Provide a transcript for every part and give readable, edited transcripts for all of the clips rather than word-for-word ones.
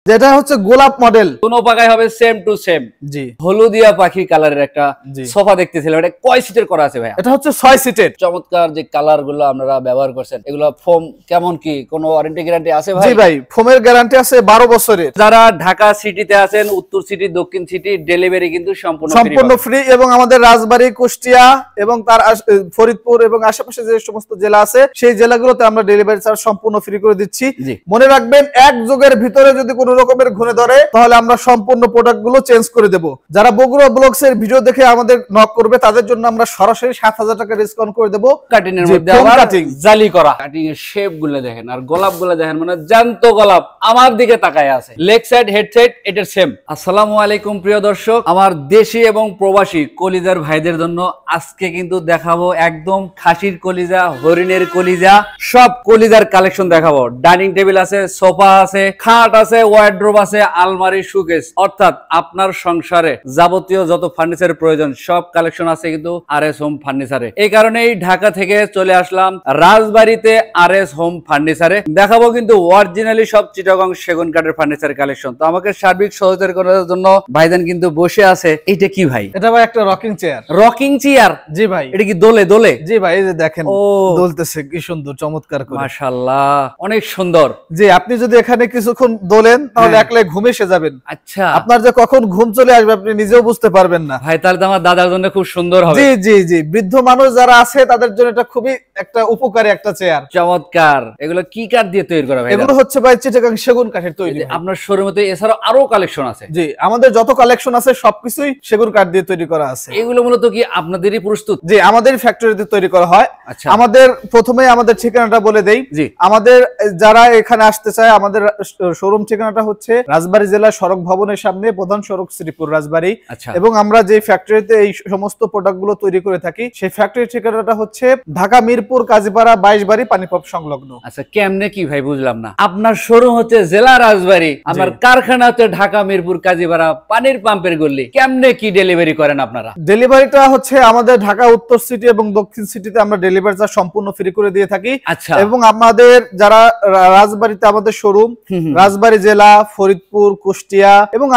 যেটা হচ্ছে গোলাপ মডেল, কোনো পাকায় হবে সেম টু সেম। জি, হলুদিয়া পাখি কালারের একটা সোফা দেখতেছিলাম, এটা কয় সিটের করা আছে ভাই? এটা হচ্ছে 6 সিটের। চমৎকার যে কালার গুলো আপনারা ব্যবহার করছেন, এগুলো ফোম কেমন কি, কোনো ওয়ারেন্টি গ্যারান্টি আছে ভাই? জি ভাই, ফোমের গ্যারান্টি আছে 12 বছরের। যারা ঢাকা সিটিতে আছেন, উত্তর সিটি, দক্ষিণ সিটি, ডেলিভারি কিন্তু সম্পূর্ণ ফ্রি। এবং আমাদের রাজবাড়ী, কুষ্টিয়া এবং তার ফরিদপুর এবং আশেপাশে যে সমস্ত জেলা আছে সেই জেলাগুলোতে আমরা ডেলিভারি চার্জ সম্পূর্ণ ফ্রি করে দিচ্ছি। মনে রাখবেন, এক যুগের ভিতরে যদি কোনো রকমের ঘুরে ধরে তাহলে আমরা সম্পূর্ণ প্রোডাক্ট গুলো চেঞ্জ করে দেব। যারা বগুড়া ব্লগস এর ভিডিও দেখে আমাদের নক করবে তাদের জন্য আমরা সরাসরি 7000 টাকা ডিসকাউন্ট করে দেব। কাটিং এর মধ্যে আবার জালি করা, কাটিং এর শেপ গুলো দেখেন আর গোলাপ গুলো দেখেন, মানে জ্যান্ত গোলাপ আমার দিকে তাকায় আছে। লেগ সাইড, হেড সাইড এটার সেম। আসসালামু আলাইকুম প্রিয় দর্শক, আমার দেশি এবং প্রবাসী কলিজার ভাইদের জন্য আজকে কিন্তু দেখাবো একদম খাসির কলিজা, হরিণের কলিজা, সব কলিজার কালেকশন দেখাবো। ডাইনিং টেবিল আছে, সোফা আছে, খাট আছে, ওয়ার্ড্রোব আছে, আলমারি, শোকেস, অর্থাৎ আপনার সংসারে যাবতীয় যত ফার্নিচারের প্রয়োজন সব কালেকশন আছে কিন্তু আরএস হোম ফার্নিচারে। এই কারণেই ঢাকা থেকে চলে আসলাম রাজবাড়িতে আরএস হোম ফার্নিচারে। দেখাবো কিন্তু অরিজিনালি সব চিটাগং সেগুন কাঠের ফার্নিচার কালেকশন। তো আমাকে সার্বিক সহযোগিতা করার জন্য ভাইজান কিন্তু বসে আছে। এইটা কি ভাই? এটা ভাই একটা রকিং চেয়ার। Rocking chair? জি ভাই। এটা কি দোলে দোলে? জি ভাই, এই যে দেখেন দোলতেছে, কি সুন্দর চমৎকার করে, মাশাআল্লাহ অনেক সুন্দর। জি, আপনি যদি এখানে কিছুক্ষণ দোলেন তাহলে একলাই ঘুমে এসে যাবেন। আচ্ছা, আপনার যে কখন ঘুম চলে আসবে আপনি নিজেও বুঝতে পারবেন না। ভাই তাহলে তো আমার দাদার জন্য খুব সুন্দর হবে। জি জি জি, বৃদ্ধ মানুষ যারা আছে তাদের জন্য এটা খুবই একটা উপকারী একটা চেয়ার। চমৎকার। এগুলো কি কাঠ দিয়ে তৈরি করা ভাই? এগুলো হচ্ছে ভাই চিটাগাং সেগুন কাঠের তৈরি। আপনার শোরুমে তো এছাড়াও আরো কালেকশন আছে? জি, আমাদের যত কালেকশন আছে সবকিছুই সেগুন কাঠ দিয়ে তৈরি করা আছে। এগুলো মূলত কি আপনাদেরই প্রস্তুত? জি, আমাদের ফ্যাক্টরিতে তৈরি করা হয়। আচ্ছা, আমাদের প্রথমে আমাদের ঠিকানাটা বলে দেই। জি, আমাদের যারা এখানে আসতে চায়, আমাদের শোরুম ঠিকানাটা হচ্ছে রাজবাড়ী জেলা সড়ক ভবনের সামনে, প্রধান সড়ক শ্রীপুর রাজবাড়ী। আচ্ছা, এবং আমরা যে ফ্যাক্টরিতে এই সমস্ত প্রোডাক্ট গুলো তৈরি করে থাকি সেই ফ্যাক্টরির ঠিকানাটা হচ্ছে ঢাকা মিরপুর কাজীপাড়া 22 বাড়ি পানিপপ সংলগ্ন। আচ্ছা, কেমনে কি ভাই বুঝলাম না। আপনার শোরুম হচ্ছে জেলা রাজবাড়ী, আমার কারখানা হচ্ছে ঢাকা মিরপুর কাজীপাড়া পানির পাম্পের গলি, কেমনে কি ডেলিভারি করেন আপনারা? ডেলিভারিটা হচ্ছে আমাদের ঢাকা উত্তর সিটি এবং দক্ষিণ সিটিতে আমরা ডেলিভারি চার্জ সম্পূর্ণ ফ্রি করে দিয়ে থাকি। আচ্ছা, এবং আমাদের যারা রাজবাড়ীতে আমাদের শোরুম, রাজবাড়ী জেলা, ফরিদপুর, কুষ্টিয়া এবং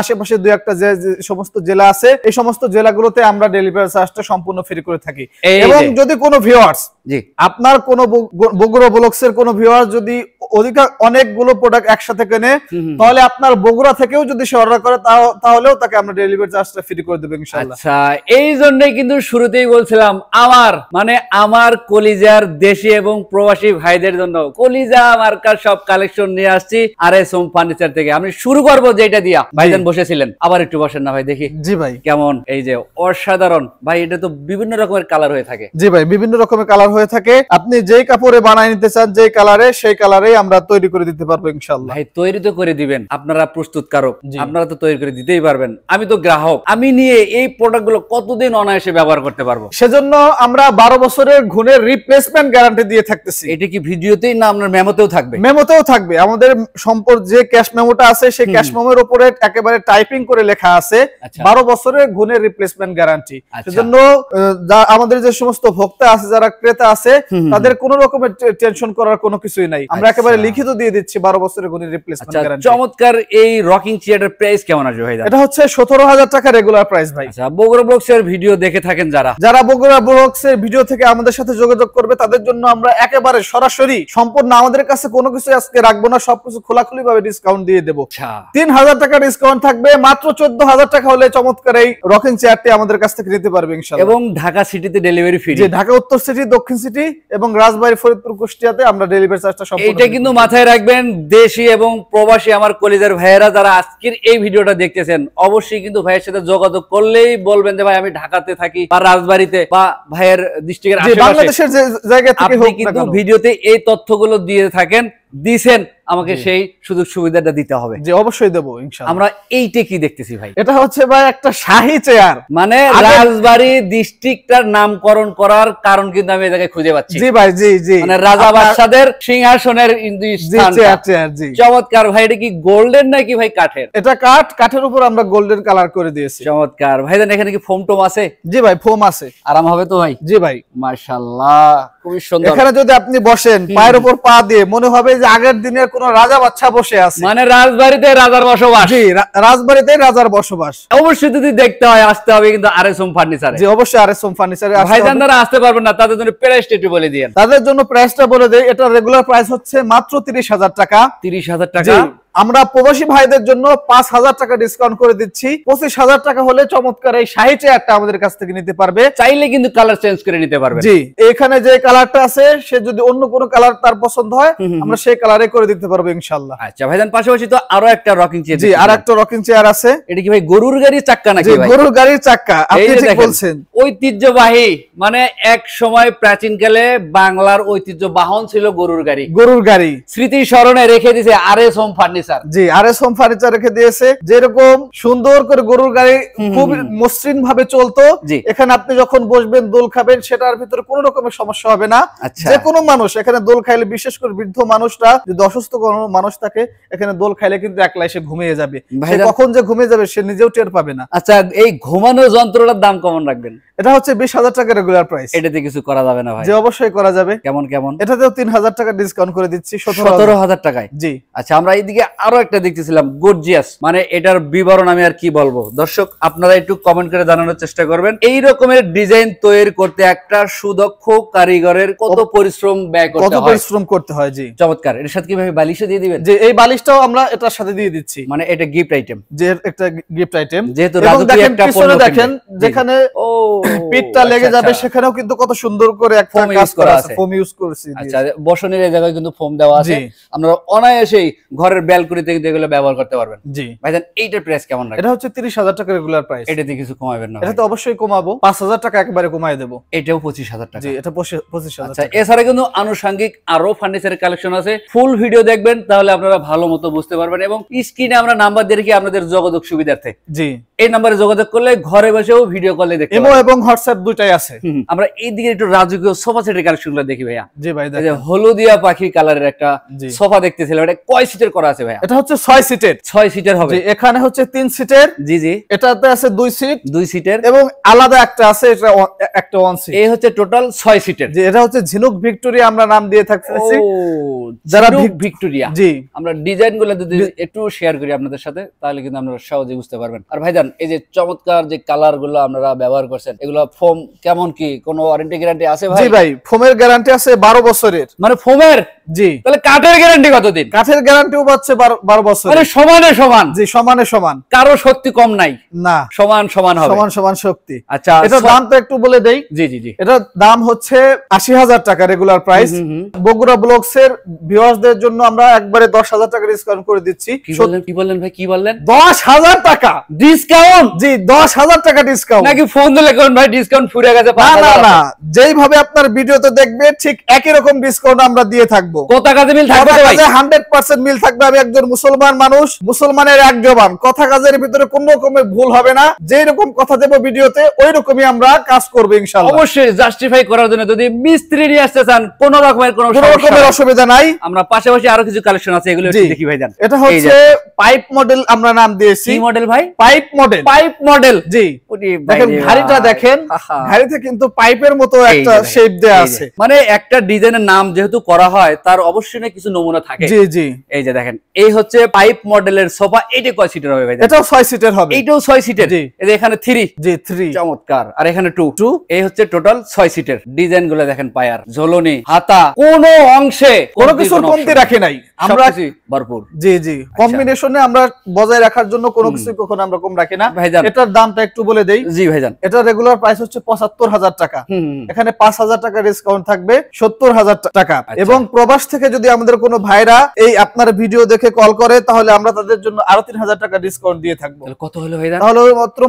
আশেপাশে দুই একটা যে সমস্ত জেলা আছে এই সমস্ত জেলাগুলোতে আমরা ডেলিভারি চার্জটা সম্পূর্ণ ফ্রি করে থাকি। এবং যদি কোনো ভিউয়ার্স, আপনার কোনো বগুড়া ব্লগস এর কোনো ভিউয়ার্স যদি অনেকগুলো প্রোডাক্ট একসাথে কেনে তাহলে আপনার বগুড়া থেকেও যদি সে অর্ডার করে তাহলেও তাকে আমরা ডেলিভারি চার্জটা ফ্রি করে দেব ইনশাআল্লাহ। আচ্ছা, এই জন্যই কিন্তু শুরুতেই বলছিলাম আমার কলিজার দেশি এবং প্রবাসী ভাইদের জন্য কলিজা মার্কার সব কালেকশন নিয়ে আসছি আরএস হোম ফার্নিচার থেকে। আমি শুরু করব যেটা দিয়া ভাইজান বসেছিলেন, আবার একটু বসেন না ভাই দেখি। জি ভাই, কেমন? এই যে অসাধারণ ভাই, এটা তো বিভিন্ন রকমের কালার হয়ে থাকে। জি ভাই, বিভিন্ন রকমের কালার হয়ে থাকে। আপনি যেই কাপড়ে বানাই নিতে চান, যেই কালারে, সেই কালারেই আমরা তৈরি করে দিতে পারবো ইনশাআল্লাহ। ভাই তৈরি তো করে দিবেন, আপনারা প্রস্তুতকারক, আপনারা তো তৈরি করে দিতেই পারবেন। আমি তো গ্রাহক, আমি নিয়ে এই প্রোডাক্টগুলো কতদিন অনায়াসে ব্যবহার করতে পারবো? সেজন্য আমরা 12 বছরের গুণের রিপ্লেসমেন্ট গ্যারান্টি দিয়ে থাকতেছি। এটা কি ভিডিওতেই না আপনার মেমোতেও থাকবে? মেমোতেও থাকবে। আমাদের সম্পর্ক যে ক্যাশ মেমোটা আছে সেই ক্যাশ মেমোর উপরে একেবারে টাইপিং করে লেখা আছে 12 বছরের গুণের রিপ্লেসমেন্ট গ্যারান্টি। সেজন্য আমাদের যে সমস্ত ভোক্তা আছে, যারা ক্রেতা আছে, তাদের কোনো রকমের টেনশন করার কোনো কিছুই নাই। আমরা একেবারে লিখিত দিয়ে দিচ্ছি 12 বছরের গুণের রিপ্লেসমেন্ট গ্যারান্টি। চমৎকার। এই রকিং চেয়ারের প্রাইস কেমন আসবে ভাই? এটা হচ্ছে 17000 টাকা রেগুলার প্রাইস ভাই। আচ্ছা, বগুড়া ব্লগস এর ভিডিও দেখে থাকেন যারা বগুড়া ব্লগস এর ভিডিও থেকে আমাদের সাথে যোগাযোগ করবে তাদের জন্য আমরা একেবারে সরাসরি সম্পূর্ণ আমাদের কাছে কোনো কিছু আজকে রাখবো না, সবকিছু খোলাখুলি ভাবে ডিসকাউন্ট দিয়ে দেব। 3000 টাকা ডিসকাউন্ট থাকবে, মাত্র 14000 টাকা হলে চমৎকার এই রকিং চেয়ারটি আমাদের কাছ থেকে নিতে পারবে ইনশাআল্লাহ। এবং ঢাকা সিটিতে ডেলিভারি ফ্রি। জি, ঢাকা উত্তর সিটি, দক্ষিণ সিটি এবং রাজবাড়ী, ফরিদপুর, কুষ্টিয়াতে আমরা ডেলিভারি চার্জটা সম্পূর্ণ। এটা কিন্তু মাথায় রাখবেন, দেশি এবং প্রবাসী আমার কলিজার ভাইয়েরা যারা আজকের এই ভিডিওটা দেখতেছেন অবশ্যই কিন্তু ভাইয়ের সাথে যোগাযোগ করলেই বলবেন যে ভাই আমি ঢাকাতে থাকি বা রাজবাড়ীতে বা ভাইয়ের ডিস্ট্রিক্টের আশেপাশে, বাংলাদেশের যে জায়গা থেকে হোক না কেন, কিন্তু ভিডিওতে এই তথ্যগুলো দিয়ে থাকেন, দিছেন, আমাকে সেই সুযোগ সুবিধাটা দিতে হবে। জি, অবশ্যই দেব ইনশাআল্লাহ। আমরা এইটা কি দেখতেছি ভাই? এটা হচ্ছে ভাই একটা শাহী চেয়ার, মানে রাজবাড়ী ডিস্ট্রিক্টটার নামকরণ করার কারণ কিন্তু আমি এই জায়গায় খুঁজে পাচ্ছি। জি ভাই, জি জি, মানে রাজা বাদশাদের সিংহাসনের চমৎকার। ভাই এটা কি গোল্ডেন নাকি ভাই কাঠের? এটা কাঠের উপর আমরা গোল্ডেন কালার করে দিয়েছি। চমৎকার। ভাইজান এখানে কি ফোম টোম আছে? জি ভাই, ফোম আছে। আরাম হবে তো ভাই? জি ভাই, মাশাআল্লাহ, খুবই সুন্দর। এখানে যদি আপনি বসেন পায়ের উপর পা দিয়ে মনে হবে যে আগের দিনের কোন রাজা বাদশা বসে আছে, মানে রাজবাড়িতে রাজার বসবাস। জি, রাজবাড়িতে রাজার বসবাস। অবশ্যই যদি দেখতে হয় আসতে হবে কিন্তু আরএস হোম ফার্নিচারে। জি অবশ্যই আরএস হোম ফার্নিচারে আসতে হবে। ভাইজান যারা আসতে পারবেন না তাদের জন্য প্রাইসটা একটু বলে দিয়েন। তাদের জন্য প্রাইসটা বলে দেই, এটা রেগুলার প্রাইস হচ্ছে মাত্র 30,000 টাকা। 30,000 টাকা। আমরা প্রবাসী ভাইদের জন্য 5,000 টাকা ডিসকাউন্ট করে দিচ্ছি। 25,000 টাকা হলে চমৎকার এই শাহী চেয়ারটা আমাদের কাছ থেকে নিতে পারবে। চাইলে কিন্তু কালার চেঞ্জ করে নিতে পারবেন। জি, এখানে যে কালারটা আছে সে যদি অন্য কোনো কালার তার পছন্দ হয় আমরা সেই কালারে করে দিতে পারবো ইনশাআল্লাহ। আচ্ছা ভাইজান, পাশাপাশি তো আরো একটা রকিং চেয়ার। জি, আর একটা রকিং চেয়ার আছে। এটা কি ভাই গরুর গাড়ির চাক্কা নাকি? জি, ভাই গরুর গাড়ির চাক্কা, আপনি ঠিক বলছেন। ঐতিহ্যবাহী, মানে এক সময় প্রাচীনকালে বাংলার ঐতিহ্য বাহন ছিল গরুর গাড়ি। গরুর গাড়ি স্মৃতি স্মরণে রেখে দিয়েছে আরএস হোম ফার্নিচার। জি, আরএস হোম ফার্নিচার রেখে দিয়েছে। যেরকম সুন্দর করে গরুর গাড়ি খুব মসৃণ ভাবে চলতো, এখানে আপনি যখন বসবেন দোল খাবেন সেটার ভিতরে কোনো রকমের সমস্যা হবে না। যে কোনো মানুষ এখানে দোল খাইলে, বিশেষ করে বৃদ্ধ মানুষরা, যদি অসুস্থ কোনো মানুষ থাকে এখানে দোল খাইলে কিন্তু একলা এসে ঘুমিয়ে যাবে। কখন যে ঘুমিয়ে যাবে সে নিজেও টের পাবে না। আচ্ছা, এই ঘুমানোর যন্ত্রটার দাম কেমন রাখবেন? এটা হচ্ছে 20,000 টাকা রেগুলার প্রাইস। এটাতে কিছু করা যাবে না ভাই? জি অবশ্যই করা যাবে। কেমন কেমন? এটাতেও 3,000 টাকা ডিসকাউন্ট করে দিচ্ছি, 17,000 টাকায়। জি। আচ্ছা, আমরা এইদিকে আরো একটা দেখতেছিলাম গর্জিয়াস, মানে এটার বিবরণ আমি আর কি বলবো, দর্শক আপনারা একটু কমেন্ট করে জানানোর চেষ্টা করবেন। এই রকমের ডিজাইন তৈরি করতে একটা সুদক্ষ কারিগরের কত পরিশ্রম ব্যয় করতে হয়, কত পরিশ্রম করতে হয়। জি চমৎকার। এর সাথে কিভাবে বালিশও দিয়ে দিবেন? যে এই বালিশটাও আমরা এটার সাথে দিয়ে দিচ্ছি, মানে এটা গিফট আইটেম। যে একটা গিফট আইটেম। যেহেতু দেখেন পিছনে দেখেন যেখানে পিঠটা লেগে যাবে সেখানেও কিন্তু কত সুন্দর করে একটা কাজ করা আছে, ফোম ইউজ করেছি। আচ্ছা, বসনের এই জায়গায় কিন্তু ফোম দেওয়া আছে। আপনারা অনায়াসেই ঘরের ব্যালকনিতে কিন্তু এগুলো ব্যবহার করতে পারবেন। জি ভাইজান, এইটার প্রাইস কেমন রাখবেন? এটা হচ্ছে 30,000 টাকা রেগুলার প্রাইস। এটাতে কিছু কমাবেন না? এটাতে অবশ্যই কমাবো, 5,000 টাকা একেবারে কমায় দেব। এটাও 25,000 টাকা। জি, এটা 25,000। আচ্ছা, এছাড়া কিন্তু আনুষঙ্গিক আরো ফার্নিচারের কালেকশন আছে। ফুল ভিডিও দেখবেন তাহলে আপনারা ভালো মতো বুঝতে পারবেন, এবং স্ক্রিনে আমরা নাম্বার দিয়ে রেখে আপনাদের যোগাযোগ সুবিধার্থে, জি, এই নাম্বারে যোগাযোগ করলে ঘরে বসেও ভিডিও কলে দেখতে পারবেন। ইমো এবং হোয়াটসঅ্যাপ দুটাই আছে। আমরা এইদিকে একটু রাজকীয় সোফা সেটের কালেকশনগুলো দেখি ভাইয়া। জি ভাই, এই যে হলুদিয়া পাখি কালারের একটা সোফা দেখতেছিলাম, এটা কয় সিটের করা আছে ভাইয়া? এটা হচ্ছে 6 সিটের। 6 সিটের হবে। জি, এখানে হচ্ছে 3 সিটের। জি জি, এটাতে আছে 2 সিট, 2 সিটের, এবং আলাদা একটা আছে, এটা একটা 1 সিট। এই হচ্ছে টোটাল 6 সিটের। জি, এটা হচ্ছে ঝিনুক ভিক্টোরিয়া আমরা নাম দিয়ে থাকতেছি। যারা ভিক্টোরিয়া। জি, আমরা ডিজাইনগুলো যদি একটু শেয়ার করি আপনাদের সাথে তাহলে কিন্তু আপনারা সহজে বুঝতে পারবেন। আর ভাইজান, এই যে চমৎকার যে কালারগুলো আপনারা ব্যবহার করছেন, এগুলো ফোম কেমন কি, কোনো ওয়ারেন্টি গ্যারান্টি আছে ভাই? জি ভাই, ফোমের গ্যারান্টি আছে 12 বছরের। মানে ফোমের? জি। তাহলে কাঠের গ্যারান্টি কতদিন? কাঠের গ্যারান্টিও পাচ্ছে 12 বছর। মানে সমানে সমান? জি, সমানে সমান, কারো শক্তি কম নাই না, সমান সমান হবে, সমান সমান শক্তি। আচ্ছা, এটার দাম তো একটু বলে দেই। জি জি জি, এটার দাম হচ্ছে 80,000 টাকা রেগুলার প্রাইস। বগুড়া ব্লকসের ভিউয়ার্সদের জন্য আমরা একবারে 10,000 টাকা ডিসকাউন্ট করে দিচ্ছি। কি বললেন ভাই, কি বললেন? 10,000 টাকা ডিসকাউন্ট। জি, 10,000 টাকা ডিসকাউন্ট। নাকি ফোন দিলে কোন ভাই ডিসকাউন্ট ফুরে গেছে? না না, যেইভাবে আপনার ভিডিওতে দেখবে ঠিক একই রকম ডিসকাউন্ট আমরা দিয়ে থাকবো। কথা কাজে মিল থাকবে ভাই? 100% মিল থাকবে। আমি একজন মুসলমান মানুষ, মুসলমানের এক জবান, কথা কাজের ভিতরে কোনো রকমের ভুল হবে না। যেই রকম কথা দেব ভিডিওতে ওই রকমই আমরা কাজ করব ইনশাআল্লাহ। অবশ্যই জাস্টিফাই করার জন্য যদি মিস্ত্রি নিয়ে আসতে চান কোনো রকমের অসুবিধা নাই। আমরা পাশাপাশি আরো কিছু কালেকশন আছে, এগুলো একটু দেখি ভাইজান। এটা হচ্ছে পাইপ মডেল আমরা নাম দিয়েছি। কি মডেল ভাই? Pipe model. Pipe model. জি, দেখেন ঘাড়িটা দেখেন, ঘাড়িতে কিন্তু পাইপের মতো একটা শেপ দেয়া আছে। মানে একটা ডিজাইনের নাম যেহেতু করা হয় তার অবশ্যই না কিছু নমুনা থাকে। জি জি, এই যে দেখেন, এই হচ্ছে পাইপ মডেলের সোফা। এটা কয় সিটের হবে ভাই? এটাও 6 সিটের হবে। এইটাও 6 সিটের। এই যে এখানে 3। জি, 3। চমৎকার। আর এখানে 2। এই হচ্ছে টোটাল 6 সিটের। ডিজাইনগুলো দেখেন, পায়ার, ঝোলনি, হাতা, কোনো অংশে কোনো কিছু কমতি রাখি নাই আমরা, ভরপুর। জি জি, কম্বিনেশনে আমরা বজায় রাখার জন্য কোনো কিছু কখনো আমরা কম রাখি না। ভাইজান, এটার দামটা একটু বলে দেই। জি ভাইজান, এটা রেগুলার প্রাইস হচ্ছে 75,000 টাকা। এখানে 5,000 টাকা ডিসকাউন্ট থাকবে, 70,000 টাকা। এবং প্রবাস থেকে যদি আমাদের কোনো ভাইরা এই আপনার ভিডিও দেখে কল করে তাহলে আমরা তাদের জন্য আরো 3,000 টাকা ডিসকাউন্ট দিয়ে থাকবো। কত হলো ভাইজান? তাহলে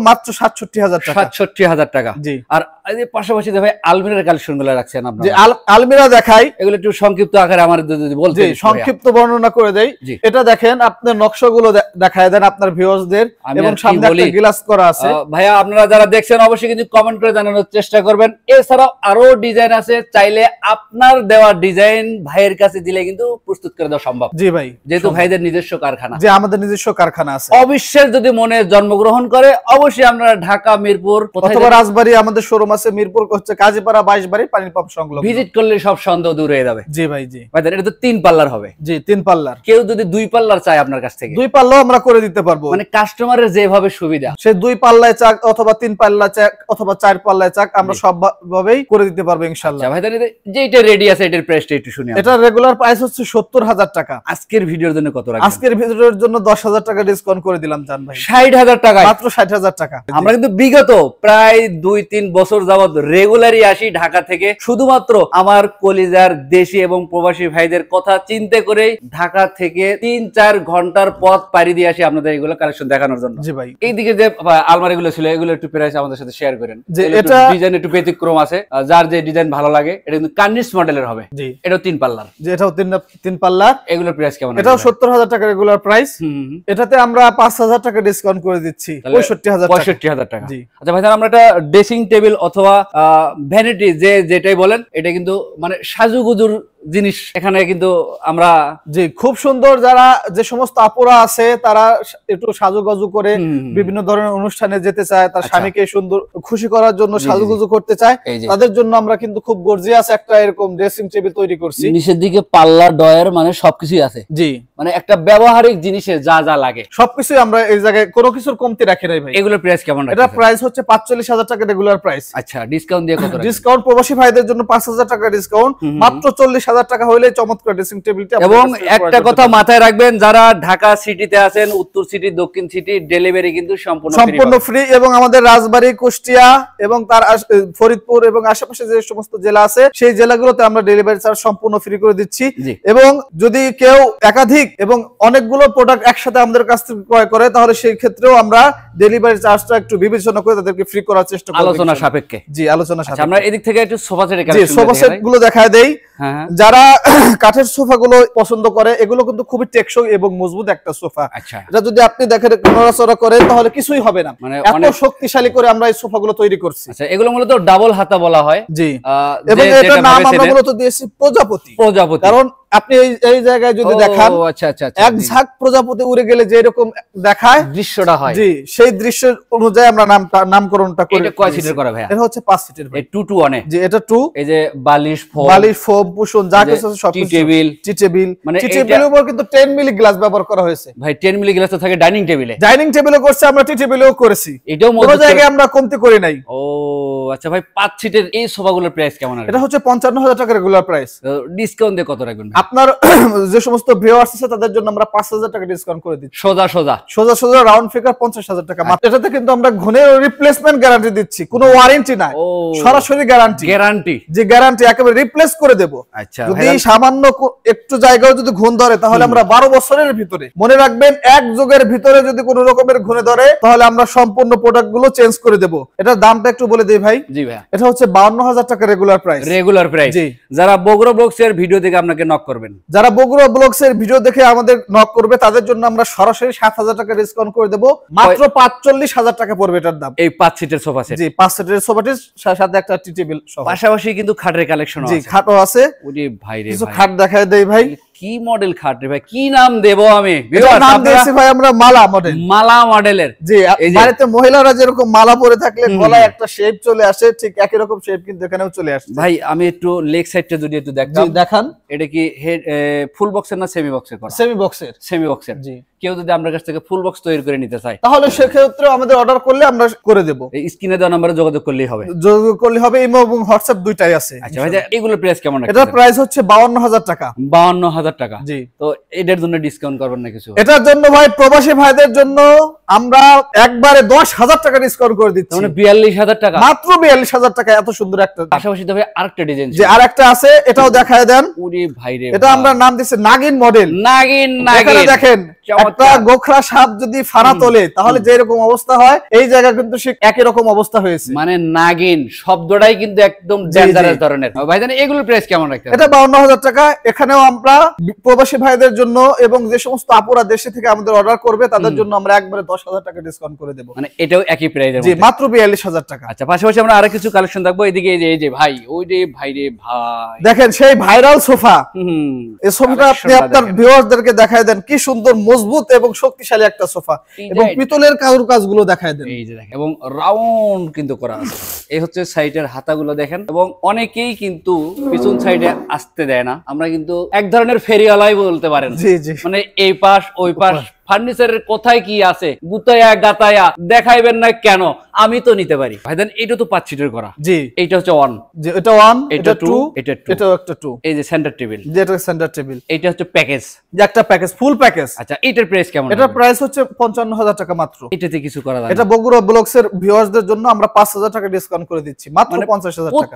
মাত্র 67,000 টাকা। 67,000 টাকা। জি। আর এই পাশাপাশি ভাই আলমিরার কালেকশনগুলো রাখছেন আপনারা? জি, আলমিরা দেখাই। এগুলো একটু সংক্ষিপ্ত আকারে আমাদের যদি বলতে। জি, সংক্ষিপ্ত বর্ণনা করে দেই। এটা দেখেন, আপনার নকশাগুলো দেখায় দেন আপনার ভিউয়ারদের, এবং সামনে একটা গ্লাস করা আছে। ভাইয়া, আপনারা যারা দেখছেন অবশ্যই কিন্তু কমেন্ট করে জানানোর চেষ্টা করবেন। এছাড়াও আরো ডিজাইন আছে, চাইলে আপনার দেওয়া ডিজাইন ভাইয়ের কাছে দিলে কিন্তু প্রস্তুত করে দেওয়া সম্ভব। জি ভাই, যেহেতু ভাইদের নিজস্ব কারখানা। যে আমাদের নিজস্ব কারখানা আছে। অবশ্যই যদি মনে জন্মগ্রহণ করে অবশ্যই আপনারা ঢাকা, মিরপুর অথবা রাজবাড়ী আমাদের শোরুম আছে। আছে মিরপুর হচ্ছে কাজীপাড়া 22 বাড়ি পানির পাম্প সংলগ্ন। ভিজিট করলে সব সন্দেহ দূর হয়ে যাবে। জি ভাই জি। ভাইজান এটা তো 3 পাল্লার হবে। জি 3 পাল্লার। কেউ যদি 2 পাল্লার চায় আপনার কাছ থেকে 2 পাল্লাও আমরা করে দিতে পারবো। মানে কাস্টমারের যেভাবে সুবিধা, সে 2 পাল্লায় চাক অথবা 3 পাল্লায় চাক অথবা 4 পাল্লায় চাক আমরা সবভাবেই করে দিতে পারবো ইনশাআল্লাহ। আচ্ছা ভাইজান যেটা রেডি আছে এটার প্রাইসটা একটু শুনি। এটা রেগুলার প্রাইস হচ্ছে 70,000 টাকা। আজকের ভিডিওর জন্য কত রাখবেন? আজকের ভিডিওর জন্য 10,000 টাকা ডিসকাউন্ট করে দিলাম জান ভাই। 60,000 টাকা, মাত্র 60,000 টাকা। আমরা কিন্তু বিগত প্রায় 2-3 বছর যাবত রেগুলারই আসি ঢাকা থেকে, শুধুমাত্র আমার কলিজার দেশি এবং প্রবাসী ভাইদের কথা চিন্তা করে ঢাকা থেকে 3-4 ঘন্টার পথ পাড়ি দিয়ে আসি আপনাদের এগুলো কালেকশন দেখানোর জন্য। জি ভাই। এইদিকে যে আলমারি গুলো ছিল এগুলো একটু প্রাইস আমাদের সাথে শেয়ার করেন। যে এটা ডিজাইন একটু ব্যতিক্রম আছে, যার যে ডিজাইন ভালো লাগে এটা কিন্তু কার্নিশ মডেলের হবে। জি এটাও 3 পাল্লার। যে এটাও 3 পাল্লার। এগুলোর প্রাইস কেমন? এটাও 70,000 টাকা রেগুলার প্রাইস। এটাতে আমরা 5,000 টাকা ডিসকাউন্ট করে দিচ্ছি 65,000 টাকা। জি। আচ্ছা ভাইজান আমরা একটা ড্রেসিং টেবিল অথবা ভ্যানিটি যেটাই বলেন এটা কিন্তু মানে সাজুগুজুর জিনিস এখানে কিন্তু আমরা জি খুব সুন্দর, যারা যে সমস্ত আপুরা আছে তারা একটু সাজুগুজু করে বিভিন্ন ধরনের অনুষ্ঠানে যেতে চায়, তার স্বামীকে সুন্দর খুশি করার জন্য সাজুগুজু করতে চায়, তাদের জন্য আমরা কিন্তু খুব গর্জিয়াস একটা এরকম ড্রেসিং টেবিল তৈরি করছি। নিচের দিকে পাল্লা ডয়ার মানে সবকিছুই আছে। জি মানে একটা ব্যবহারিক জিনিসের যা যা লাগে সবকিছুই আমরা এই জায়গায় কোনো কিছুর কমতি রাখি নাই ভাই। এগুলোর প্রাইস কেমন? এটা প্রাইস হচ্ছে 45,000 টাকা রেগুলার প্রাইস। আচ্ছা ডিসকাউন্ট দিয়ে কত? ডিসকাউন্ট প্রবাসী ভাইদের জন্য 5,000 টাকা ডিসকাউন্ট, মাত্র 40,000 টাকা হইলে চমৎকার ড্রেসিং টেবিলটা। এবং একটা কথা মাথায় রাখবেন, যারা ঢাকা সিটিতে আছেন, উত্তর সিটি, দক্ষিণ সিটি, ডেলিভারি কিন্তু সম্পূর্ণ ফ্রি। এবং আমাদের রাজবাড়ী, কুষ্টিয়া এবং তার ফরিদপুর এবং আশেপাশে যে সমস্ত জেলা আছে সেই জেলাগুলোতে আমরা ডেলিভারি চার্জ সম্পূর্ণ ফ্রি করে দিচ্ছি। এবং যদি কেউ একাধিক এবং অনেকগুলো প্রোডাক্ট একসাথে আমাদের কাছ থেকে ক্রয় করে তাহলে সেই ক্ষেত্রেও আমরা ডেলিভারি চার্জটা একটু বিবেচনা করে তাদেরকে ফ্রি করার চেষ্টা করব আলোচনা সাপেক্ষে। জি আলোচনা সাপেক্ষে। আমরা এদিক থেকে একটু সোফা সেটের কালেকশন দেখাই। জি সোফা সেট গুলো দেখায় দেই। যারা কাঠের সোফা গুলো পছন্দ করে, এগুলো কিন্তু খুবই টেকসই এবং মজবুত একটা সোফা। এটা যদি আপনি দেখেন নড়াচড়া করেন তাহলে কিছুই হবে না, মানে এত শক্তিশালী করে আমরা এই সোফা গুলো তৈরি করছি। আচ্ছা এগুলো মূলত ডাবল হাতা বলা হয়। জি এবং এটার নাম আমরা মূলত দিয়েছি প্রজাপতি। কারণ আপনি এই জায়গায় যদি দেখান এক ঝাঁক প্রজাপতি উড়ে গেলে যে এরকম দেখায় দৃশ্যটা হয়, জি সেই দৃশ্যের অনুযায়ী আমরা নামকরণটা করি। এটা কয় সিটের করা ভাই? এটা হচ্ছে 5 সিটের ভাই। 2 to 1 জি এটা 2। এই যে বালিশ ফোম কুশন যা কিছু আছে সব, টি টেবিল মানে টি টেবিলের উপর কিন্তু 10 মিলি গ্লাস ব্যবহার করা হয়েছে ভাই। 10 মিলি গ্লাস তো থাকে ডাইনিং টেবিলে করছে, আমরা টি টেবিলেও করেছি। এটাও কোনো জায়গায় আমরা কমতি করি নাই। ও আচ্ছা ভাই 5 সিটের এই সোফাগুলোর প্রাইস কেমন? এটা হচ্ছে 55,000 টাকা রেগুলার প্রাইস। ডিসকাউন্ট দিয়ে কত রাখবেন আপনার? যে সমস্ত ভিউয়ার্স আছে তাদের জন্য আমরা 5,000 টাকা ডিসকাউন্ট করে দিচ্ছি। সোজা রাউন্ড ফিগার 50,000 টাকা। এটাতে কিন্তু আমরা ঘনের রিপ্লেসমেন্ট গ্যারান্টি দিচ্ছি, কোনো ওয়ারেন্টি নাই, সরাসরি গ্যারান্টি যে গ্যারান্টি একেবারে রিপ্লেস করে দেব। আচ্ছা যদি সামান্য একটু জায়গাও যদি ঘুণ ধরে তাহলে আমরা 12 বছরের ভিতরে, মনে রাখবেন এক যুগের ভিতরে যদি কোনো রকমের ঘুণে ধরে তাহলে আমরা সম্পূর্ণ প্রোডাক্ট গুলো চেঞ্জ করে দেব। এটার দামটা একটু বলে দেই ভাই। জি ভাই এটা হচ্ছে 52,000 টাকা রেগুলার প্রাইস। জি যারা বগুড়া ব্লগস এর ভিডিও দেখে আপনাকে নক করবেন, যারা বগুড়া ব্লগস এর ভিডিও দেখে আমাদের নক করবে তাদের জন্য আমরা সরাসরি 7,000 টাকা ডিসকাউন্ট করে দেব। মাত্র 45,000 টাকা পড়বে এটার দাম। এই 5 সিটের সোফা সেট। জি 5 সিটের সোফা সেটের সাথে একটা টি টেবিল সহ। পাশাপাশি কিন্তু খাটের কালেকশন আছে। জি খাটও আছে। ওরে ভাই রে, কিছু খাট দেখায় দেই ভাই। কি মডেল খাট রে ভাই, কি নাম দেব আমি? নাম দিয়েছি ভাই আমরা মালা মডেলের। জি বাড়িতে মহিলারা যেরকম মালা পরে থাকলে গলায় একটা শেপ চলে আসে, ঠিক একই রকম শেপ কিন্তু এখানেও চলে আসছে। ভাই আমি একটু লেগ সাইডটা যদি একটু দেখান। এটা কি ফুল বক্সের না সেমি বক্সের করা? সেমি বক্সের। জি কেউ যদি আমাদের কাছ থেকে ফুল বক্স তৈরি করে নিতে চায় তাহলে সেক্ষেত্রে আমাদের অর্ডার করলে আমরা করে দেব। এই স্ক্রিনে দেওয়া নম্বরে যোগাযোগ করলেই হবে। ইমো এবং হোয়াটসঅ্যাপ দুইটাই আছে। আচ্ছা ভাই এগুলোর প্রাইস কেমন? এটার প্রাইস হচ্ছে 52,000 টাকা। 52,000 টাকা। জি তো এটার জন্য ডিসকাউন্ট করবেন না কিছু? এটার জন্য ভাই প্রবাসী ভাইদের জন্য আমরা একবারে 10,000 টাকা ডিসকাউন্ট করে দিচ্ছি। মানে 42,000 টাকা, মাত্র 42,000 টাকা। এত সুন্দর একটা। পাশাপাশি তবে আরেকটা ডিজাইন যে আরেকটা আছে, এটাও দেখায় দেন। ওরে ভাই রে, এটা আমরা নাম দিয়েছি নাগিন মডেল। নাগিন এখানে দেখেন একটা গোখরা সাপ যদি ফানা তোলে তাহলে যে রকম অবস্থা হয় এই জায়গা কিন্তু সে একই রকম অবস্থা হয়েছে। মানে নাগিন শব্দটাই কিন্তু একদম ডেঞ্জারাস ধরনের। ভাইজান এগুলোর প্রাইস কেমন রাখতে? এটা 52,000 টাকা। এখানেও আমরা প্রবাসী ভাইদের জন্য এবং যে সমস্ত আপুরা দেশে থেকে আমাদের অর্ডার করবে তাদের জন্য আমরা একবারে 10,000 টাকা ডিসকাউন্ট করে দেব। মানে এটাও একই প্রাইসের মধ্যে। জি মাত্র 42,000 টাকা। আচ্ছা পাশাপাশি আমরা আরো কিছু কালেকশন দেখবো। এদিকে এই যে ভাই, ওই রে ভাই রে ভাই, দেখেন সেই ভাইরাল সোফা। এই সোফাটা আপনি আপনার ভিউয়ারদেরকে দেখায় দেন, কি সুন্দর মজবুত এবং শক্তিশালী একটা সোফা এবং পিতলের কারুকাজগুলো দেখায় দেন। এই যে দেখেন এবং রাউন্ড কিন্তু করা আছে। এই হচ্ছে সাইডের হাতাগুলো দেখেন এবং অনেকেই কিন্তু পিছন সাইডে আসতে দেয় না। আমরা কিন্তু এক ধরনের ফেরিওয়ালাই বলতে পারেন। জি জি, মানে এই পাশ ওই পাশ ফার্নিচারের কোথায় কি আছে গুতায়া গাতায়া দেখাইবেন না কেন, আমি তো নিতে পারি। ভাইজান এটা তো 5 সিটের করা। জি, এইটা হচ্ছে 1, জি এটা 1, এটা 2, এটা 2, এটাও একটা 2। এই যে সেন্টার টেবিল, যেটা সেন্টার টেবিল, এইটা হচ্ছে প্যাকেজ, যে একটা প্যাকেজ, ফুল প্যাকেজ। আচ্ছা এটার প্রাইস কেমন? এটার প্রাইস হচ্ছে 55,000 টাকা মাত্র। এটাতে কিছু করা যায় না। এটা বগুড়া ব্লগস এর ভিউয়ারদের জন্য আমরা 5,000 টাকা ডিসকাউন্ট করে দিচ্ছি, মাত্র 50,000 টাকা।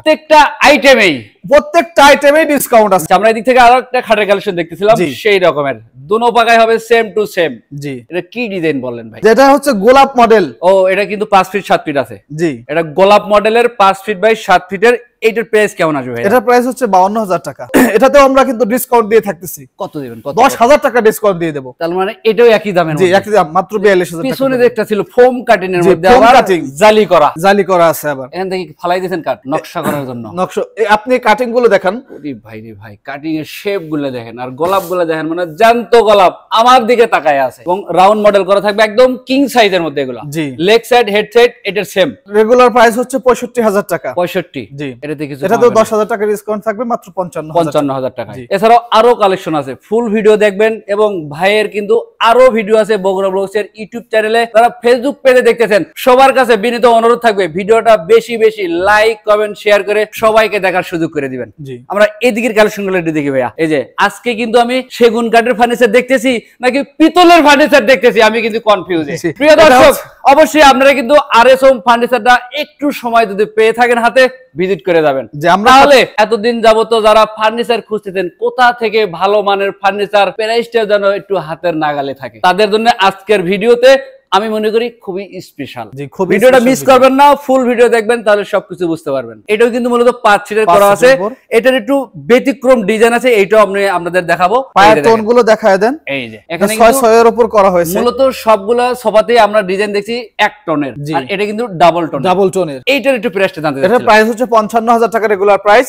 প্রত্যেকটা আইটেমেই ডিসকাউন্ট আছে। আমরা এদিক থেকে আরো একটা খাটের কালেকশন দেখতেছিলাম সেই রকমের, দুনো পাকায় হবে সেম টু সেম। জি, এটা কি ডিজাইন বললেন ভাই? যেটা হচ্ছে গোলাপ মডেল। ও এটা কিন্তু 5 ফিট 7 ফিট আছে। জি, এটা গোলাপ মডেলের 5 ফিট বাই 7 ফিটের। এটার প্রাইস কেমন আসবে ভাই? এটার প্রাইস হচ্ছে 52,000 টাকা। এটাতেও আমরা কিন্তু ডিসকাউন্ট দিয়ে থাকতেছি। কত দিবেন? 10,000 টাকা ডিসকাউন্ট দিয়ে দেব। তার মানে এটাও একই দামের জি, মধ্যে? একই দাম, মাত্র 42,000 টাকা। পিছনে একটা ছিল ফোম কাটিং এর মধ্যে, ফোম আবার কাটিং, জালি করা, জালি করা আছে আবার। এখান থেকে ফালাই দিয়েছেন কাট নকশা করার জন্য। নকশা আপনি কাটিং গুলো দেখেন। ওরে ভাই রে ভাই, কাটিং এর শেপ গুলো দেখেন আর গোলাপ গুলো দেখেন, মানে জ্যান্ত গোলাপ আমার দিকে তাকায় আছে। এবং রাউন্ড মডেল করা থাকবে একদম কিং সাইজের মধ্যে এগুলো। জি, লেগ সাইড হেড সাইড এটার সেম। রেগুলার প্রাইস হচ্ছে 65,000 টাকা। 65। জি, এটাতে কিছু এটাতেও 10,000 টাকা ডিসকাউন্ট থাকবে, মাত্র 55,000 টাকা। এছাড়াও আরো কালেকশন আছে, ফুল ভিডিও দেখবেন। এবং ভাইয়ের কিন্তু আরো ভিডিও আছে বগুড়া ব্লগস এর ইউটিউব চ্যানেলে, যারা ফেসবুক পেজে দেখতেছেন সবার কাছে বিনীত অনুরোধ থাকবে ভিডিওটা বেশি বেশি লাইক কমেন্ট শেয়ার করে সবাইকে দেখার সুযোগ করে দিবেন। জি, আমরা এদিকের কালেকশন গুলো দেখি ভাইয়া। এই যে আজকে কিন্তু আমি সেগুন কাঠের ফার্নিচার দেখতেছি নাকি পিতলের ফার্নিচার দেখতেছি, আমি কিন্তু কনফিউজ। প্রিয় দর্শক, অবশ্যই আপনারা কিন্তু আরএস হোম ফার্নিচারটা একটু সময় যদি পেয়ে থাকেন হাতে, ভিজিট করে যাবেন। তাহলে এতদিন যাবত যারা ফার্নিচার খুঁজতেছেন কোথা থেকে ভালো মানের ফার্নিচার, প্রাইসটা যেন একটু হাতের নাগালে থাকে, তাদের জন্য আজকের ভিডিওতে আমি মনে করি খুবই স্পেশাল। ভিডিওটা মিস করবেন না, ফুল ভিডিও দেখবেন, তাহলে সবকিছু বুঝতে পারবেন। এটাও কিন্তু মূলত 5 সিটের করা আছে। এটার একটু ব্যতিক্রম ডিজাইন আছে, এইটাও আমি আপনাদের দেখাবো। পায়ের টোনগুলো দেখায় দেন। এই যে এখানে 6 এর উপর করা হয়েছে। মূলত সবগুলা সোফাতেই আমরা ডিজাইন দেখছি 1 টোনের, আর এটা কিন্তু ডাবল টোনের। এইটার একটু প্রাইসটা জানতে চাচ্ছি। এটার প্রাইস হচ্ছে 55,000 টাকা রেগুলার প্রাইস।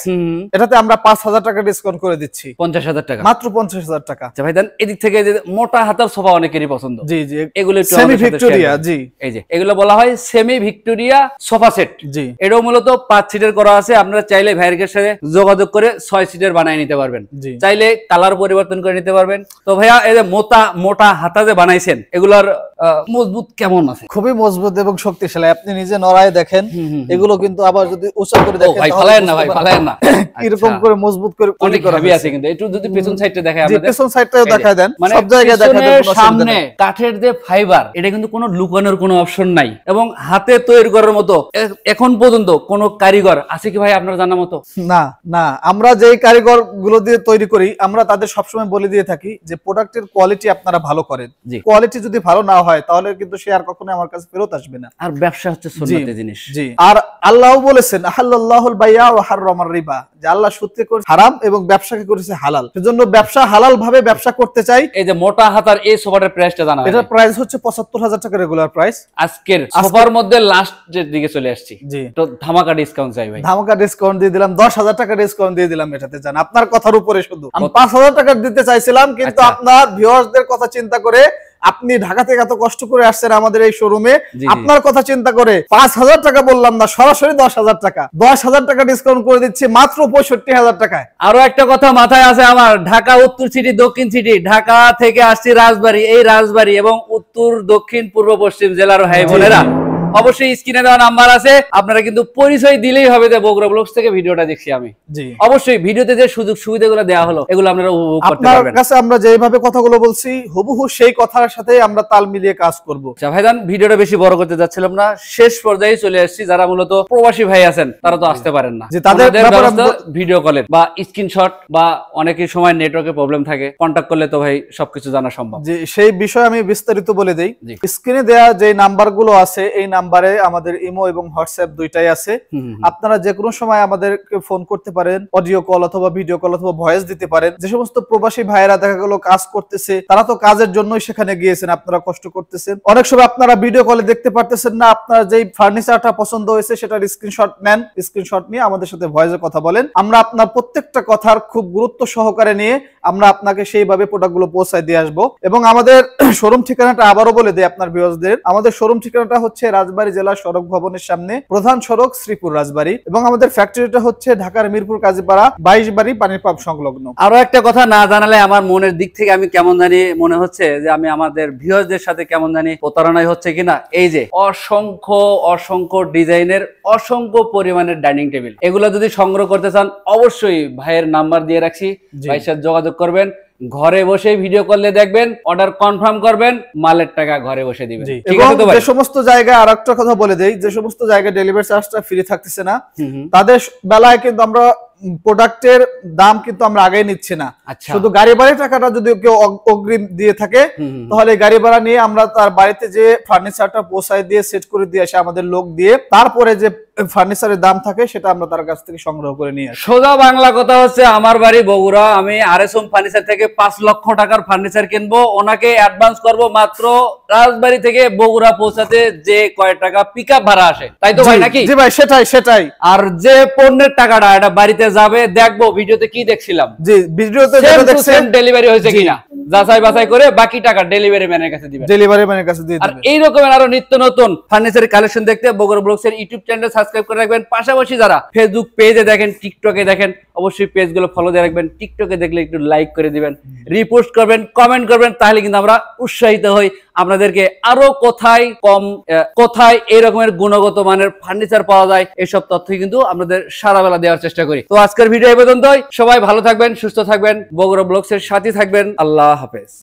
এটাতে আমরা 5,000 টাকা ডিসকাউন্ট করে দিচ্ছি, 50,000 টাকা, মাত্র 50,000 টাকা। আচ্ছা ভাই দেন, এদিক থেকে যে মোটা হাতার সোফা অনেকেরই পছন্দ। জি জি, এগুলো একটু সেমি ভিক্টোরিয়া। জি, এই যে এগুলো বলা হয় সেমি ভিক্টোরিয়া সোফা সেট। জি, এটাও মূলত 5 সিটের করা আছে। আপনারা চাইলে ভাইয়ের সাথে যোগাযোগ করে 6 সিটের বানায় নিতে পারবেন, চাইলে কালার পরিবর্তন করে নিতে পারবেন। তো ভাইয়া এই যে মোটা হাতা যে বানাইছেন, এগুলার মজবুত কেমন আছে? খুবই মজবুত এবং শক্তিশালী। আপনি নিজে নড়ায় দেখেন, এগুলো কিন্তু আবার যদি উঁচু করে দেখেন, ভাই ফালায়েন না, ভাই ফালায়েন না, এরকম করে মজবুত করে অনেক হেভি আছে। কিন্তু একটু যদি পেছন সাইডটা দেখায় আমাদের, পেছন সাইডটাও দেখায় দেন, সব জায়গায় দেখায় দেন। সামনে কাঠের যে ফাইবার, এটা কিন্তু কোনো লুকানোর কোনো অপশন নাই এবং হাতে তৈরি করার মতো এখন পর্যন্ত কোনো কারিগর আছে কি ভাই আপনার জানার মতো? না না, আমরা যেই কারিগর গুলো দিয়ে তৈরি করি, আমরা তাদের সবসময় বলে দিয়ে থাকি যে প্রোডাক্টের কোয়ালিটি আপনারা ভালো করেন। কোয়ালিটি যদি ভালো না হয় তাহলে কিন্তু সে আর কখনো আমার কাছে ফেরত আসবে না। আর ব্যবসা হচ্ছে সুন্নতের জিনিস। জি, আর আল্লাহও বলেছেন আহাল্লাহুল বাইয়া ওয়া হারামার রিবা, যে আল্লাহ সত্যি করে হারাম এবং ব্যবসাকে করেছে হালাল। সেজন্য ব্যবসা হালাল ভাবে ব্যবসা করতে চাই। এই যে মোটা হাতার এই সোফাটার প্রাইসটা জানা, এটার প্রাইস হচ্ছে 75,000 টাকা রেগুলার প্রাইস। আজকের সোফার মধ্যে লাস্টের দিকে চলে আসছি। জি, তো ধামাকা ডিসকাউন্ট চাই ভাই। ধামাকা ডিসকাউন্ট দিয়ে দিলাম, 10,000 টাকা ডিসকাউন্ট দিয়ে দিলাম। এটাতে জান আপনার কথার উপরে শুধু আমি 5,000 টাকা দিতে চাইছিলাম, কিন্তু আপনার ভিউয়ার্সদের কথা চিন্তা করে, আপনি ঢাকা থেকে এত কষ্ট করে আসছেন আমাদের এই শোরুমে, আপনার কথা চিন্তা করে 5,000 টাকা বললাম না, সরাসরি 10,000 টাকা, 10,000 টাকা ডিসকাউন্ট করে দিচ্ছি মাত্র 65,000 টাকায়। আরো একটা কথা মাথায় আছে আমার, ঢাকা উত্তর সিটি দক্ষিণ সিটি, ঢাকা থেকে আসছি রাজবাড়ী, এই রাজবাড়ী এবং উত্তর দক্ষিণ পূর্ব পশ্চিম জেলার ভাই বোনেরা অবশ্যই স্ক্রিনে দেওয়া নাম্বার আছে, আপনারা কিন্তু পরিচয় দিলেই হবে যে বগুড়া ব্লগস থেকে ভিডিওটা দেখছি আমি। জি, অবশ্যই ভিডিওতে যে সুযোগ সুবিধাগুলো দেওয়া হলো এগুলো আপনারা উপভোগ করতে পারবেন। আপনার কাছে আমরা যেভাবে কথাগুলো বলছি হুবহু সেই কথার সাথে আমরা তাল মিলিয়ে কাজ করব। আচ্ছা ভাইজান, ভিডিওটা বেশি বড় করতে যাচ্ছিলাম না, শেষ পর্যায়ে চলে আসছি। যারা মূলত প্রবাসী ভাই আছেন তারা তো আসতে পারেন না, তাদের ভিডিও কলের বা স্ক্রিনশট বা অনেকের সময় নেটওয়ার্কের প্রবলেম থাকে, কন্টাক্ট করলে তো ভাই সবকিছু জানা সম্ভব। যে সেই বিষয়ে আমি বিস্তারিত বলে দেই। স্ক্রিনে দেয়া যে নাম্বারগুলো আছে, এই নাম্বারে আমাদের ইমো এবং হোয়াটসঅ্যাপ দুইটাই আছে। আপনারা যে কোনো সময় আমাদেরকে ফোন করতে পারেন, অডিও কল অথবা ভিডিও কল অথবা ভয়েস দিতে পারেন। যে সমস্ত প্রবাসী ভাইয়েরা দেখা গেল কাজ করতেছে, তারা তো কাজের জন্যই সেখানে গিয়েছেন, আপনারা কষ্ট করতেছেন। অনেক সময় আপনারা ভিডিও কলে দেখতে পারতেছেন না, আপনার যেই ফার্নিচারটা পছন্দ হয়েছে সেটার স্ক্রিনশট নেন, স্ক্রিনশট নিয়ে আমাদের সাথে ভয়েসে কথা বলেন। আমরা আপনার প্রত্যেকটা কথার খুব গুরুত্ব সহকারে নিয়ে আমরা আপনাকে সেইভাবে প্রোডাক্টগুলো পৌঁছায় দিয়ে আসবো। এবং আমাদের শোরুম ঠিকানাটা আবারও বলে দেই আপনার ভিউয়ার্সদের। আমাদের শোরুম ঠিকানাটা হচ্ছে রাজবাড়ী জেলা সড়ক ভবনের সামনে, প্রধান সড়ক শ্রীপুর রাজবাড়ী, এবং আমাদের ফ্যাক্টরিটা হচ্ছে ঢাকার মিরপুর কাজীপাড়া 22 বাড়ি পানির পাম্প সংলগ্ন। আরো একটা কথা না জানালে আমার মনের দিক থেকে আমি কেমন জানি মনে হচ্ছে যে আমি আমাদের ভিউয়ারদের সাথে কেমন জানি প্রতারণাই হচ্ছে কিনা। এই যে অসংখ্য অসংখ্য ডিজাইনের অসংখ্য পরিমাণের ডাইনিং টেবিল, এগুলো যদি সংগ্রহ করতে চান অবশ্যই ভাইয়ের নাম্বার দিয়ে রাখছি, ভাইয়ের সাথে যোগাযোগ করবেন। ঘরে বসে ভিডিও করলে দেখবেন, অর্ডার কনফার্ম করবেন, মালের টাকা ঘরে বসে দিবেন। ঠিক আছে তো ভাই? যে সমস্ত জায়গায় আরেকটা কথা বলে দেই, যে সমস্ত জায়গায় ডেলিভারি চার্জটা ফ্রি থাকতেছে না, তাদের বেলায় কিন্তু আমরা প্রোডাক্টের দাম কিন্তু আমরা আগেই নিচ্ছি না। শুধু গাড়ি ভাড়া টাকাটা যদি কেউ অগ্রিম দিয়ে থাকে তাহলে গাড়ি ভাড়া নিয়ে আমরা তার বাড়িতে যে ফার্নিচারটা পৌঁছায় দিয়ে সেট করে দিয়ে আসে আমাদের লোক দিয়ে, তারপরে যে ফার্নিচারের দাম থাকে সেটা আমরা তার কাছ থেকে সংগ্রহ করে নিয়ে আসি। সোজা বাংলা কথা হচ্ছে, আমার বাড়ি বগুড়া, আমি আরএসএম ফার্নিচার থেকে 5 লক্ষ টাকার ফার্নিচার কিনবো, ওনাকে অ্যাডভান্স করব মাত্র রাজবাড়ী থেকে বগুড়া পৌঁছাতে যে কয় টাকা পিকআপ ভাড়া আসে, তাই তো ভাই নাকি? জি ভাই, সেটাই। আর যে পণ্যের টাকাটা এটা বাড়িতে যাবে, দেখবো ভিডিওতে কি দেখছিলাম, জি ভিডিওতে দেখছেন ডেলিভারি হয়েছে কিনা, যাচাই বাছাই করে বাকি টাকা ডেলিভারি ম্যানের কাছে দিবেন, ডেলিভারি ম্যানের কাছে দিয়ে দিবেন। আর এই রকমের আরো নিত্য নতুন ফার্নিচারের কালেকশন দেখতে বগুড়া ব্লগস এর ইউটিউব চ্যানেল সাবস্ক্রাইব করে রাখবেন। পাশাপাশি যারা ফেসবুক পেজে দেখেন, টিকটকে দেখেন, অবশ্যই পেজগুলো ফলো দিয়ে রাখবেন। টিকটকে দেখলে একটু লাইক করে দিবেন, রিপোস্ট করবেন, কমেন্ট করবেন, তাহলে কিন্তু আমরা উৎসাহিত হই আপনাদেরকে আরো কোথায় এই রকমের গুণগত মানের ফার্নিচার পাওয়া যায়, এইসব তথ্য কিন্তু আপনাদের সারা বেলা দেওয়ার চেষ্টা করি। তো আজকের ভিডিও এই পর্যন্তই। সবাই ভালো থাকবেন, সুস্থ থাকবেন, বগুড়া ব্লগস এর সাথে থাকবেন। আল্লাহ হাফেজ।